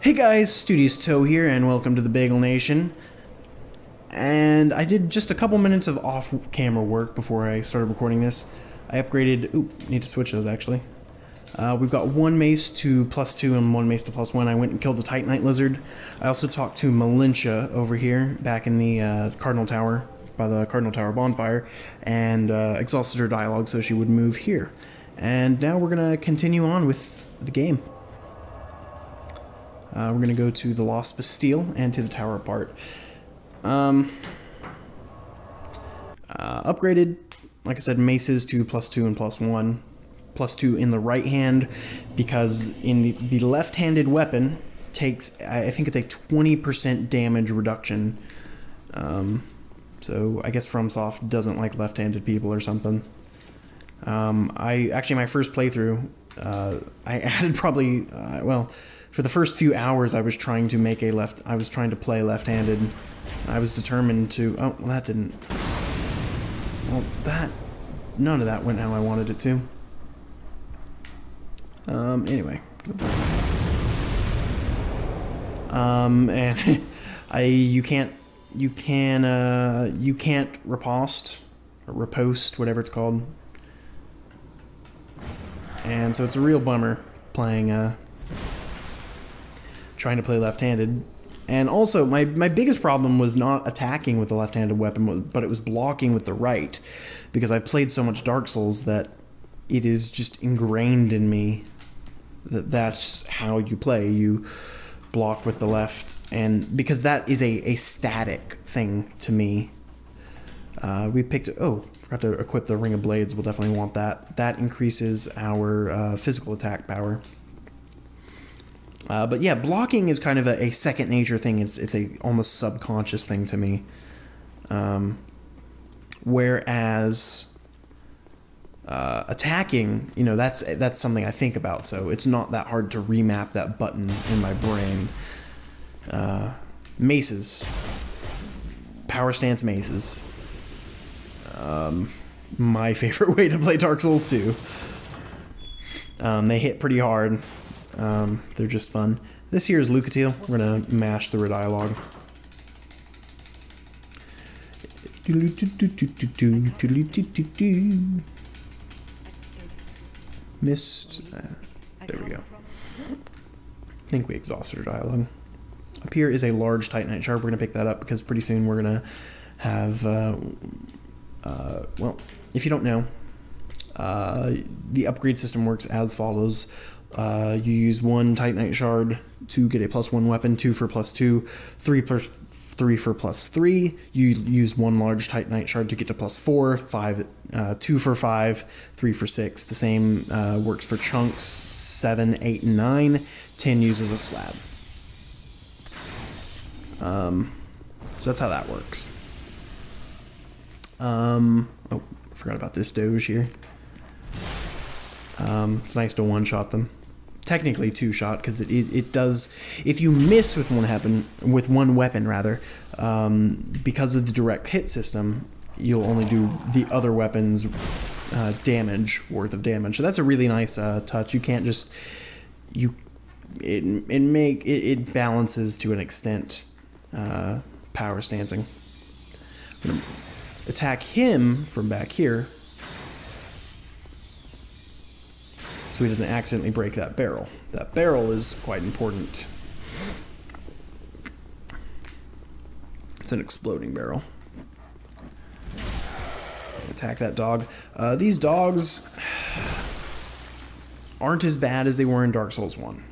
Hey guys, Studious Toe here, and welcome to the Bagel Nation. And I did just a couple minutes of off-camera work before I started recording this. I upgraded... Oop, need to switch those actually. We've got one mace to +2 and one mace to +1. I went and killed the Titanite Lizard. I also talked to Malintia over here, back in the Cardinal Tower, by the Cardinal Tower bonfire, and exhausted her dialogue so she would move here. And now we're gonna continue on with the game. We're going to go to the Lost Bastille and to the Tower Apart. Upgraded, like I said, maces to +2 and +1. +2 in the right hand, because in the left-handed weapon takes, I think it's a 20% damage reduction. So I guess FromSoft doesn't like left-handed people or something. Actually, my first playthrough, I added probably, well, for the first few hours I was trying to make I was trying to play left-handed. I was determined to, oh, well, that didn't, well, none of that went how I wanted it to. Anyway. And you can't riposte, or riposte, whatever it's called. And so it's a real bummer playing, trying to play left-handed. And also, my biggest problem was not attacking with the left-handed weapon, but it was blocking with the right, because I played so much Dark Souls that it is just ingrained in me that that's how you play. You block with the left, and because that is a static thing to me. We picked, oh, forgot to equip the Ring of Blades. We'll definitely want that. That increases our physical attack power. But yeah, blocking is kind of a second nature thing. It's a almost subconscious thing to me. Whereas attacking, you know, that's something I think about. So it's not that hard to remap that button in my brain. Maces, power stance maces. My favorite way to play Dark Souls 2. They hit pretty hard. They're just fun. This here is Lucatiel. We're gonna mash the dialogue. Missed. There we go. I think we exhausted our dialogue. Up here is a large Titanite shard. We're gonna pick that up because pretty soon we're gonna have. Well, if you don't know, the upgrade system works as follows. You use one Titanite shard to get a +1 weapon, 2 for +2, 3 for +3. You use one large Titanite shard to get to +4, 2 for 5, 3 for 6. The same works for chunks 7, 8, and 9. 10 uses a slab. So that's how that works. Oh, forgot about this Doge here. It's nice to one-shot them. Technically two-shot, because it does, if you miss with one weapon rather, because of the direct hit system, you'll only do the other weapon's worth of damage. So that's a really nice touch. You can't just it balances to an extent power stancing. I'm gonna attack him from back here, so he doesn't accidentally break that barrel. That barrel is quite important. It's an exploding barrel. Attack that dog. These dogs aren't as bad as they were in Dark Souls 1.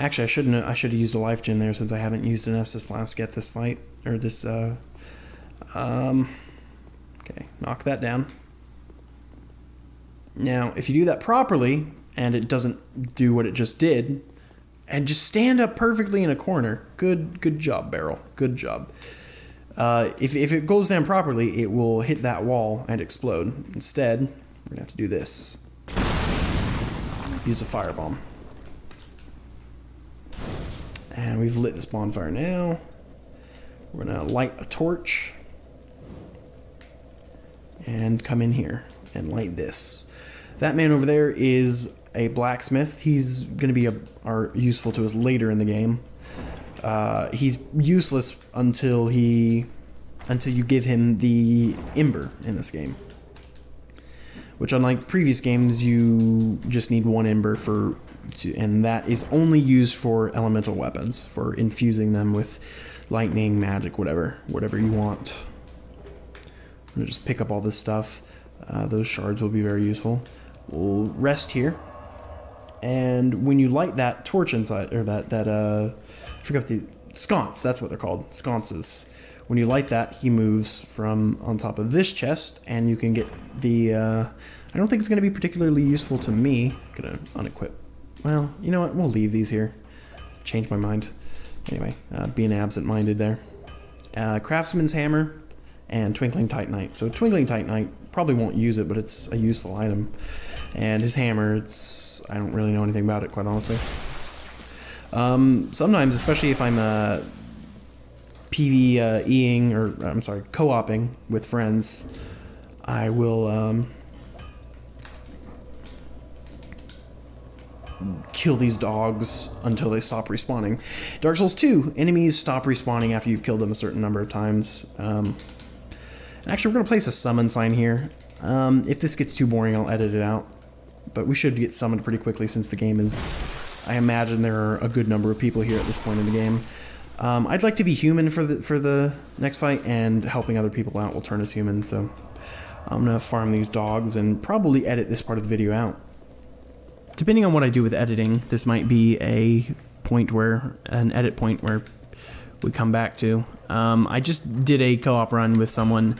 Actually, I should have used a life gem there, since I haven't used an Estus Flask at this fight, or this, okay, knock that down. Now, if you do that properly, and it doesn't do what it just did, and just stand up perfectly in a corner, good job, barrel, good job. If it goes down properly, it will hit that wall and explode. Instead, we're gonna have to do this. Use a firebomb. And we've lit this bonfire now. We're gonna light a torch and come in here and light this. That man over there is a blacksmith. He's going to be useful to us later in the game. He's useless until you give him the ember in this game. Which, unlike previous games, you just need one ember and that is only used for elemental weapons, for infusing them with lightning, magic, whatever you want. I'm gonna just pick up all this stuff. Those shards will be very useful. We'll rest here, and when you light that torch inside, or I forgot the sconce. That's what they're called, sconces. When you light that, he moves from on top of this chest, and you can get the. I don't think it's going to be particularly useful to me. I'm gonna unequip. Well, you know what? We'll leave these here. Change my mind. Anyway, being absent-minded there. Craftsman's hammer and Twinkling Titanite. So Twinkling Titanite, probably won't use it, but it's a useful item. And his hammer, I don't really know anything about it, quite honestly. Sometimes, especially if I'm PvEing, or I'm sorry, co-oping with friends, I will kill these dogs until they stop respawning. Dark Souls 2, enemies stop respawning after you've killed them a certain number of times. And actually, we're going to place a summon sign here. If this gets too boring, I'll edit it out. But we should get summoned pretty quickly since the game is... I imagine there are a good number of people here at this point in the game. I'd like to be human for the next fight, and helping other people out will turn us human, so... I'm going to farm these dogs and probably edit this part of the video out. Depending on what I do with editing, this might be an edit point where we come back to. I just did a co-op run with someone,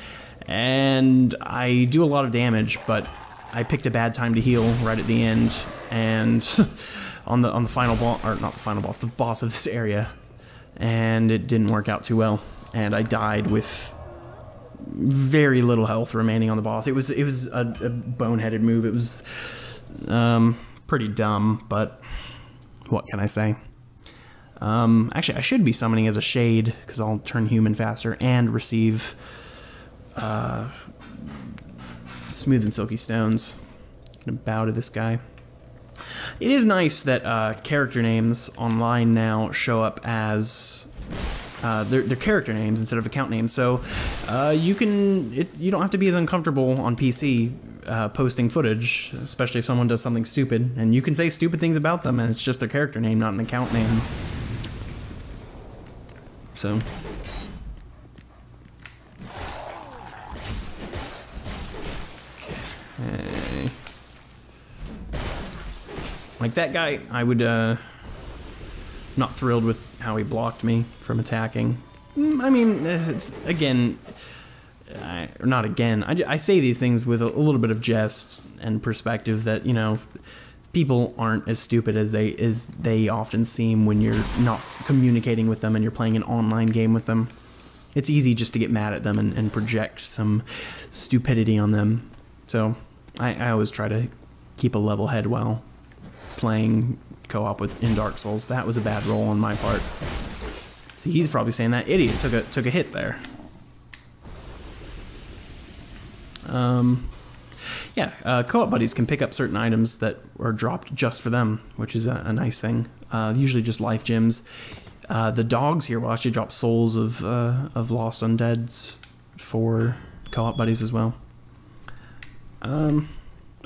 and I do a lot of damage, but I picked a bad time to heal right at the end, and on the final boss, or not the final boss, the boss of this area, and it didn't work out too well, and I died with very little health remaining on the boss. It was a boneheaded move. It was pretty dumb, but what can I say? Actually, I should be summoning as a shade, because I'll turn human faster and receive smooth and silky stones. I'm gonna bow to this guy. It is nice that character names online now show up as their character names instead of account names, so you don't have to be as uncomfortable on PC posting footage, especially if someone does something stupid, and you can say stupid things about them, and it's just their character name, not an account name. So. Okay. Like that guy, I would, not thrilled with how he blocked me from attacking. I mean, it's, again, or not again, I say these things with a little bit of jest and perspective that, you know, people aren't as stupid as they often seem when you're not communicating with them and you're playing an online game with them. It's easy just to get mad at them and project some stupidity on them. So I always try to keep a level head while playing co-op in Dark Souls. That was a bad roll on my part. See, he's probably saying that idiot took a hit there. Yeah, co-op buddies can pick up certain items that are dropped just for them, which is a nice thing. Usually just life gems. The dogs here will actually drop souls of lost undeads for co-op buddies as well.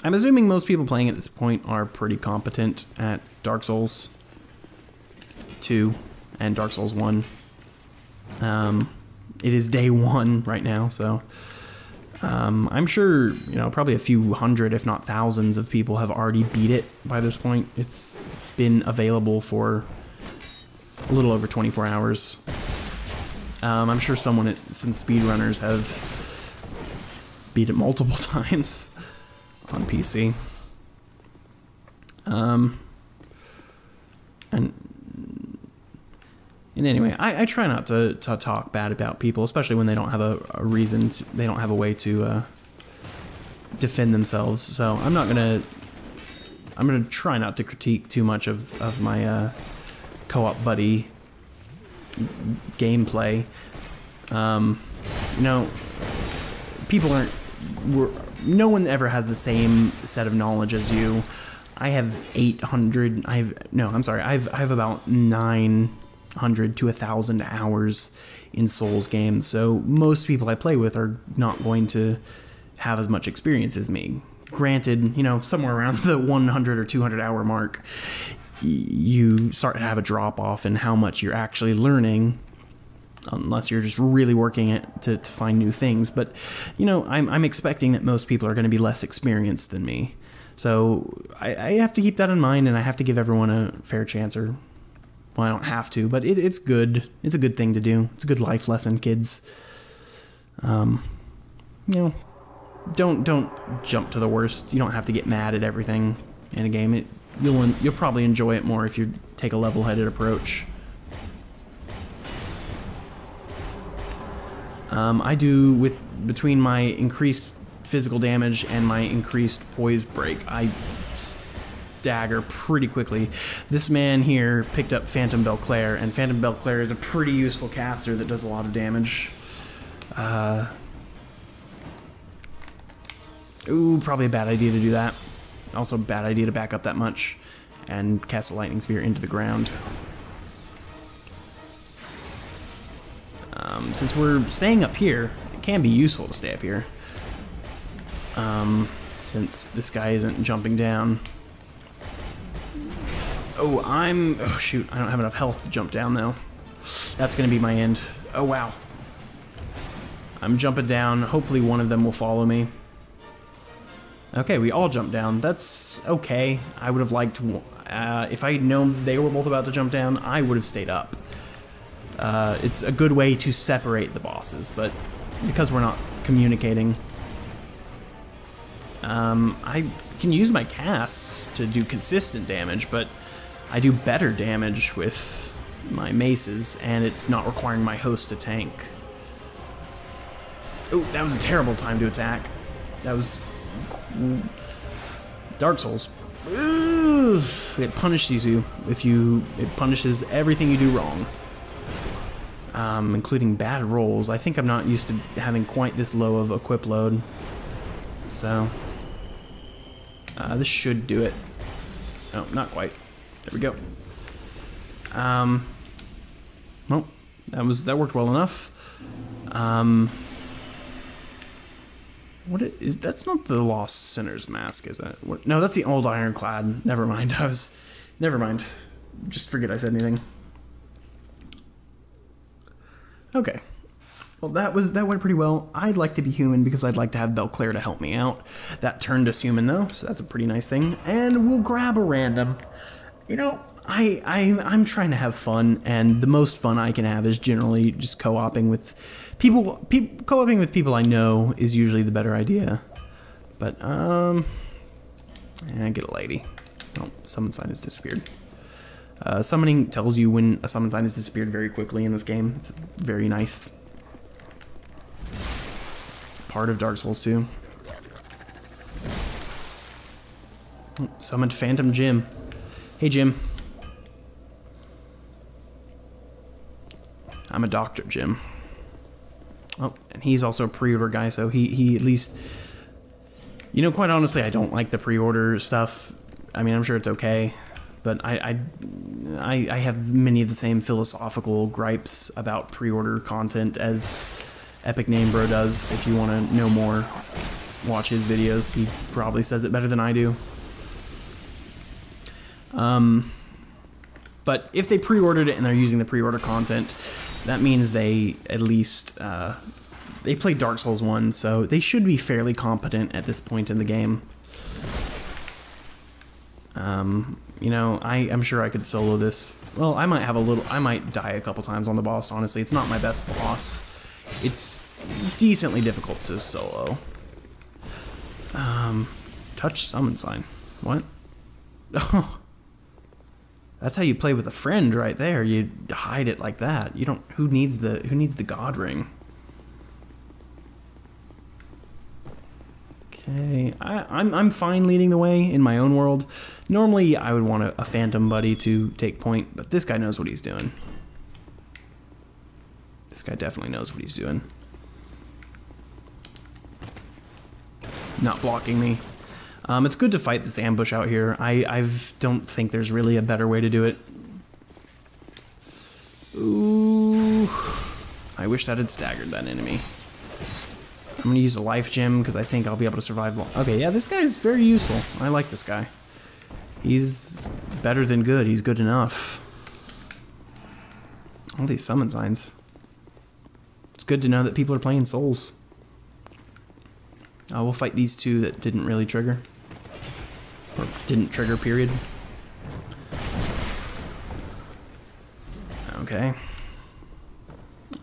I'm assuming most people playing at this point are pretty competent at Dark Souls 2 and Dark Souls 1. It is day 1 right now, so I'm sure, you know, probably a few hundred, if not thousands, of people have already beat it by this point. It's been available for a little over 24 hours. I'm sure some speedrunners have beat it multiple times on PC. And anyway, I try not to talk bad about people, especially when they don't have a reason, they don't have a way to defend themselves. So I'm gonna try not to critique too much of my co-op buddy gameplay. You know, people no one ever has the same set of knowledge as you. I have 800. I'm sorry. I have about 900 to 1,000 hours in Souls games. So most people I play with are not going to have as much experience as me. Granted, you know, somewhere around the 100 or 200 hour mark, you start to have a drop off in how much you're actually learning, unless you're just really working it to find new things. But, you know, I'm expecting that most people are going to be less experienced than me. So I have to keep that in mind, and I have to give everyone a fair chance. Or, well, I don't have to, but it's good. It's a good thing to do. It's a good life lesson, kids. You know, don't jump to the worst. You don't have to get mad at everything in a game. You'll probably enjoy it more if you take a level-headed approach. I do between my increased physical damage and my increased poise break, I stagger pretty quickly. This man here picked up Phantom Belclair, and Phantom Belclair is a pretty useful caster that does a lot of damage. Ooh, probably a bad idea to do that. Also a bad idea to back up that much and cast a lightning spear into the ground. Since we're staying up here, it can be useful to stay up here. Since this guy isn't jumping down. Oh shoot, I don't have enough health to jump down though. That's gonna be my end. Oh wow. I'm jumping down. Hopefully one of them will follow me. Okay, we all jumped down. That's okay. I would have liked, if I had known they were both about to jump down, I would have stayed up. It's a good way to separate the bosses, but because we're not communicating, I can use my casts to do consistent damage, but I do better damage with my maces, and it's not requiring my host to tank. Oh, that was a terrible time to attack. That was Dark Souls. It punishes you it punishes everything you do wrong, including bad rolls. I think I'm not used to having quite this low of equip load, so this should do it. Oh, not quite. There we go. Well, that worked well enough. That's not the Lost Sinner's Mask, is it? No, that's the Old Ironclad. Never mind. Never mind. Just forget I said anything. Okay. Well, that went pretty well. I'd like to be human because I'd like to have Belclair to help me out. That turned us human though, so that's a pretty nice thing. And we'll grab a random. You know, I'm trying to have fun, and the most fun I can have is generally just co-oping with people. Co-oping with people I know is usually the better idea. But get a lady. Oh, summon sign has disappeared. Summoning tells you when a summon sign has disappeared very quickly in this game. It's a very nice part of Dark Souls 2. Oh, summoned Phantom Jim. Hey Jim. I'm a doctor, Jim. Oh, and he's also a pre-order guy, so he at least... You know, quite honestly, I don't like the pre-order stuff. I mean, I'm sure it's okay, but I have many of the same philosophical gripes about pre-order content as Epic Name Bro does. If you want to know more, watch his videos. He probably says it better than I do. But if they pre-ordered it and they're using the pre-order content, that means they at least they played Dark Souls 1, so they should be fairly competent at this point in the game. You know, I'm sure I could solo this. Well, I might die a couple times on the boss, honestly. It's not my best boss. It's decently difficult to solo. Touch summon sign. What? Oh. That's how you play with a friend right there. You hide it like that. You don't. Who needs the God ring? Okay, I'm fine leading the way in my own world. Normally, I would want a phantom buddy to take point, but this guy knows what he's doing. This guy definitely knows what he's doing. Not blocking me. It's good to fight this ambush out here. I don't think there's really a better way to do it. Ooh. I wish that had staggered that enemy. I'm going to use a life gem because I think I'll be able to survive long. Okay, yeah, this guy's very useful. I like this guy. He's better than good. He's good enough. All these summon signs. It's good to know that people are playing Souls. We'll fight these two that didn't really trigger. Or didn't trigger, period. Okay.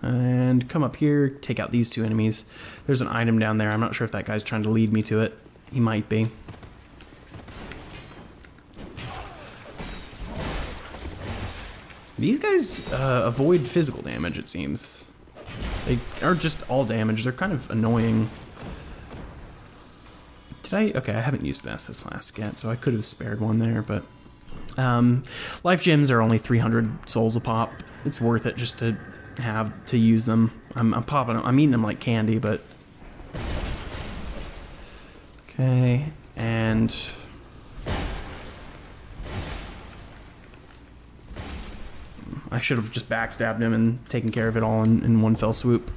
And come up here, take out these two enemies. There's an item down there. I'm not sure if that guy's trying to lead me to it. He might be. These guys avoid physical damage, it seems. They are just all damage. They're kind of annoying. Did I? Okay, I haven't used the SS Flask yet, so I could have spared one there, but... life gems are only 300 souls a pop. It's worth it just to have to use them. I'm popping them. I'm eating them like candy, but... Okay, and... I should have just backstabbed him and taken care of it all in one fell swoop.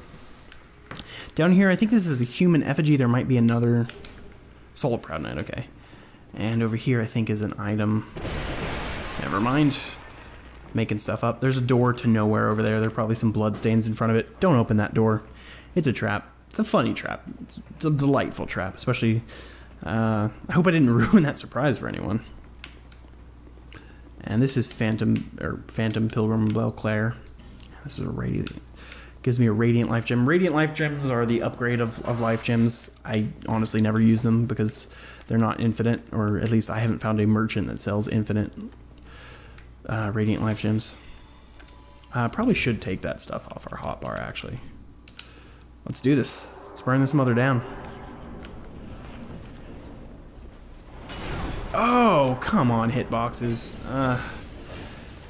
Down here, I think this is a human effigy. There might be another... Soul of Proud Knight, okay. And over here, I think, is an item. Never mind. Making stuff up. There's a door to nowhere over there. There are probably some bloodstains in front of it. Don't open that door. It's a trap. It's a funny trap. It's a delightful trap, especially... I hope I didn't ruin that surprise for anyone. And this is Phantom Pilgrim Belclair. This is a radiant. Gives me a radiant life gem. Radiant life gems are the upgrade of life gems. I honestly never use them because they're not infinite, or at least I haven't found a merchant that sells infinite radiant life gems. Probably should take that stuff off our hotbar, actually. Let's do this. Let's burn this mother down. Oh, come on, hitboxes.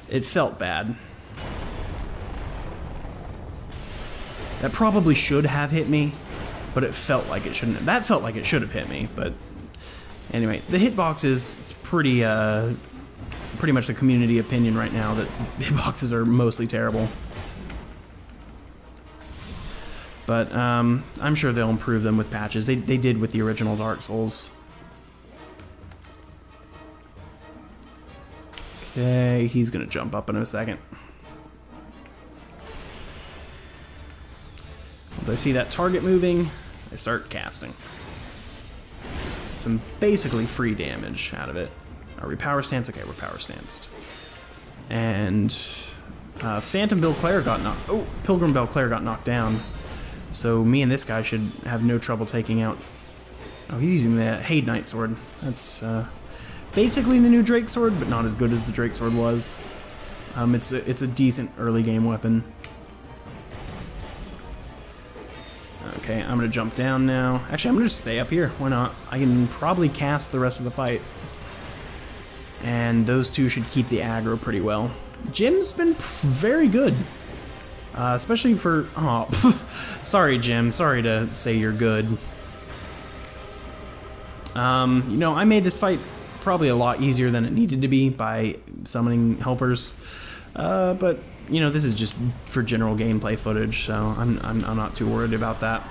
It felt bad. That probably should have hit me, but it felt like it shouldn't have. That felt like it should have hit me, but anyway, the hitboxes, it's pretty much the community opinion right now that the hitboxes are mostly terrible. But I'm sure they'll improve them with patches. They did with the original Dark Souls. Okay, he's gonna jump up in a second. Once I see that target moving, I start casting. Some basically free damage out of it. Are we power stance? Okay, we're power stanced. And Phantom Belclair got knocked. Oh, Pilgrim Belclair got knocked down. So me and this guy should have no trouble taking out. Oh, he's using the Hade Knight sword. That's basically the new Drake sword, but not as good as the Drake sword was. It's a decent early game weapon. Okay, I'm gonna jump down now. Actually, I'm gonna just stay up here. Why not? I can probably cast the rest of the fight. And those two should keep the aggro pretty well. Jim's been very good. Especially for... Oh, sorry, Jim. Sorry to say you're good. You know, I made this fight probably a lot easier than it needed to be by summoning helpers. But, you know, this is just for general gameplay footage, so I'm not too worried about that.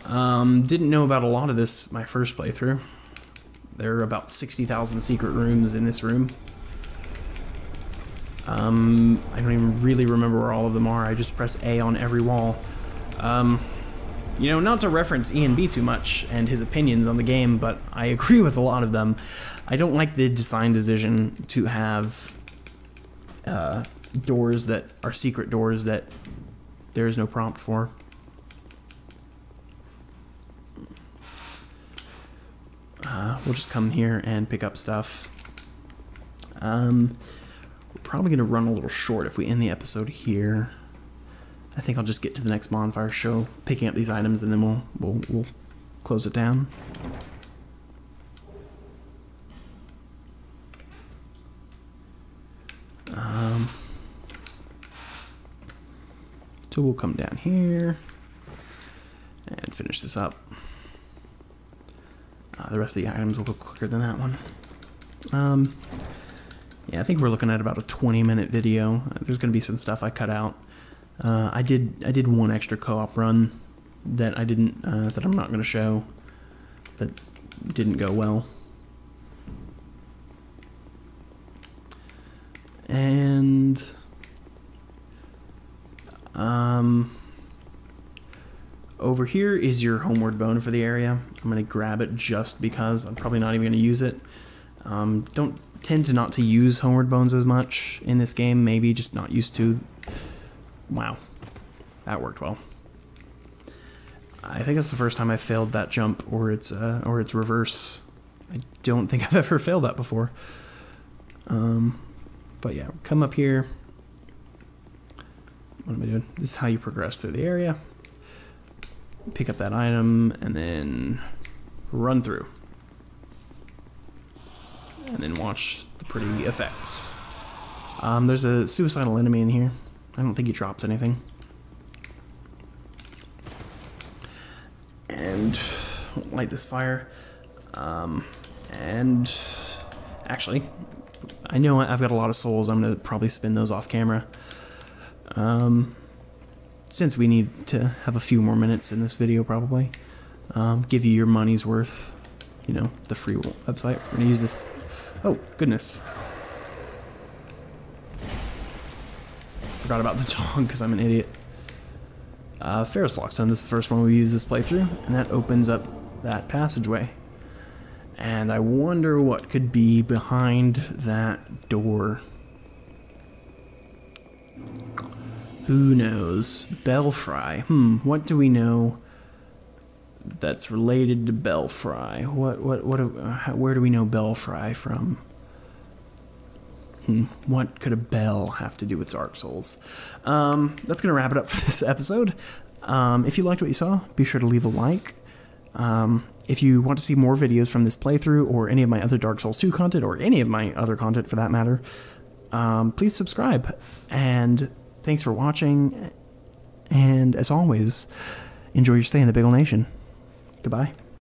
Didn't know about a lot of this my first playthrough. There are about 60,000 secret rooms in this room. I don't even really remember where all of them are. I just press A on every wall. You know, not to reference Ian B too much and his opinions on the game, but I agree with a lot of them. I don't like the design decision to have doors that are secret doors that there is no prompt for. We'll just come here and pick up stuff. We're probably going to run a little short if we end the episode here. I think I'll just get to the next bonfire show, picking up these items, and then we'll close it down. So we'll come down here and finish this up. The rest of the items will go quicker than that one. Yeah, I think we're looking at about a 20-minute video. There's going to be some stuff I cut out. I did one extra co-op run that I didn't that I'm not going to show. That didn't go well. And over here is your homeward bone for the area. I'm going to grab it just because I'm probably not even going to use it. Don't tend to not to use homeward bones as much in this game. Maybe just not used to. Wow, that worked well. I think that's the first time I failed that jump or its reverse. I don't think I've ever failed that before. But yeah, come up here. What am I doing? This is how you progress through the area. Pick up that item and then run through. And then watch the pretty effects. There's a suicidal enemy in here. I don't think he drops anything. And light this fire. And actually, I know I've got a lot of souls. I'm gonna probably spin those off camera. Since we need to have a few more minutes in this video, probably. Give you your money's worth. You know, the free website. We're gonna use this. Oh, goodness. Forgot about the dog because I'm an idiot. Ferris Lockstone, this is the first one we use this playthrough, and that opens up that passageway. And I wonder what could be behind that door. Who knows? Belfry. What do we know that's related to Belfry? Where do we know Belfry from? What could a bell have to do with Dark Souls? That's gonna wrap it up for this episode. If you liked what you saw, be sure to leave a like. If you want to see more videos from this playthrough or any of my other Dark Souls 2 content, or any of my other content for that matter, please subscribe. And thanks for watching. And as always, enjoy your stay in the Big Ol' Nation. Goodbye.